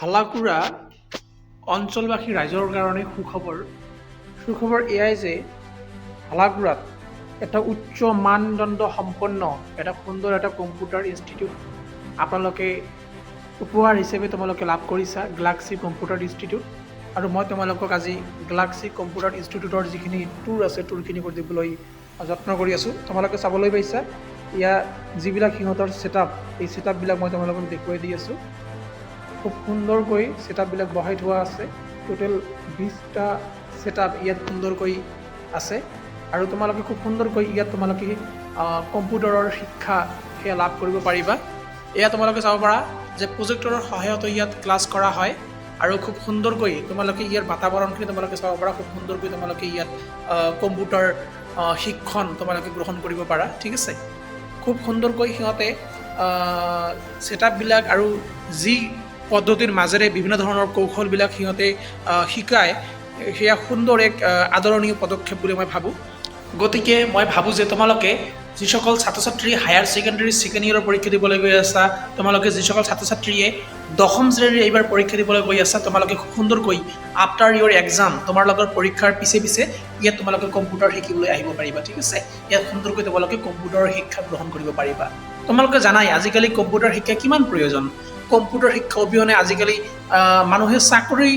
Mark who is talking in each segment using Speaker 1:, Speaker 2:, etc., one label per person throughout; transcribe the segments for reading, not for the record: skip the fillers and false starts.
Speaker 1: হালাকুৰা অঞ্চলবাসী ৰাইজৰ কাৰণে সুখবৰ এয়াই যে হালাকুৰাত এটা উচ্চ মানদণ্ড সম্পন্ন এটা সুন্দৰ এটা কম্পিউটাৰ ইনষ্টিটিউট আপোনালোকে উপহাৰ হিচাপে তোমালোকে লাভ কৰিছা, গ্যালাক্সি কম্পিউটাৰ ইনষ্টিটিউট। আৰু মই তোমালোকক আজি গ্যালাক্সি কম্পিউটাৰ ইনষ্টিটিউটৰ যিখিনি টুৰ আছে টুৰখিনি কৰি দিবলৈ যত্ন কৰি আছোঁ। তোমালোকে চাবলৈ পাইছা ইয়াৰ যিবিলাক সিহঁতৰ ছেটআপ, এই ছেটআপবিলাক মই তোমালোকক দেখুৱাই দি আছোঁ। খুব সুন্দৰকৈ ছেটআপবিলাক বহাই থোৱা আছে। টোটেল 20টা ছেটআপ ইয়াত সুন্দৰকৈ আছে আৰু তোমালোকে খুব সুন্দৰকৈ ইয়াত তোমালোকে কম্পিউটাৰৰ শিক্ষা সেয়া লাভ কৰিব পাৰিবা। এয়া তোমালোকে চাব পাৰা যে প্ৰজেক্টৰৰ সহায়ত ইয়াত ক্লাছ কৰা হয় আৰু খুব সুন্দৰকৈ তোমালোকে ইয়াৰ বাতাবৰণখিনি তোমালোকে চাব পাৰা। খুব সুন্দৰকৈ তোমালোকে ইয়াত কম্পিউটাৰ শিক্ষণ তোমালোকে গ্ৰহণ কৰিব পাৰা, ঠিক আছে। খুব সুন্দৰকৈ সিহঁতে ছেটআপবিলাক আৰু যি পদ্ধতিৰ মাজেৰে বিভিন্ন ধৰণৰ কৌশলবিলাক সিহঁতে শিকায়, সেয়া সুন্দৰ এক আদৰণীয় পদক্ষেপ বুলি মই ভাবোঁ। গতিকে মই ভাবোঁ যে তোমালোকে যিসকল ছাত্ৰ ছাত্ৰী হায়াৰ ছেকেণ্ডেৰী ছেকেণ্ড ইয়েৰৰ পৰীক্ষা দিবলৈ গৈ আছা, তোমালোকে যিসকল ছাত্ৰ ছাত্ৰীয়ে 10ম শ্ৰেণীৰ এইবাৰ পৰীক্ষা দিবলৈ গৈ আছা, তোমালোকে খুব সুন্দৰকৈ আফটাৰ ইয়ৰ এক্সাম তোমালোকৰ পৰীক্ষাৰ পিছে ইয়াত তোমালোকে কম্পিউটাৰ শিকিবলৈ আহিব পাৰিবা, ঠিক আছে। ইয়াত সুন্দৰকৈ তোমালোকে কম্পিউটাৰৰ শিক্ষা গ্ৰহণ কৰিব পাৰিবা। তোমালোকে জানাই আজিকালি কম্পিউটাৰ শিক্ষা কিমান প্ৰয়োজন। কম্পিউটাৰ শিক্ষা অবিহনে আজিকালি মানুহে চাকৰি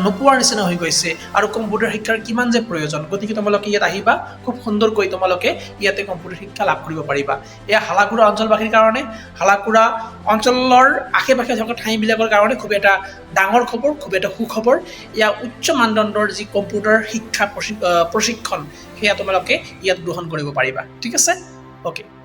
Speaker 1: নোপোৱাৰ নিচিনা হৈ গৈছে আৰু কম্পিউটাৰ শিক্ষাৰ কিমান যে প্ৰয়োজন। গতিকে তোমালোকে ইয়াত আহিবা, খুব সুন্দৰকৈ তোমালোকে ইয়াতে কম্পিউটাৰ শিক্ষা লাভ কৰিব পাৰিবা। এয়া হালাকুৰা অঞ্চলবাসীৰ কাৰণে, হালাকুৰা অঞ্চলৰ আশে পাশে থকা ঠাইবিলাকৰ কাৰণে খুব এটা ডাঙৰ খবৰ, খুব এটা সুখবৰ। এয়া উচ্চ মানদণ্ডৰ যি কম্পিউটাৰ শিক্ষা প্ৰশিক্ষণ সেয়া তোমালোকে ইয়াত গ্ৰহণ কৰিব পাৰিবা, ঠিক আছে। অ'কে।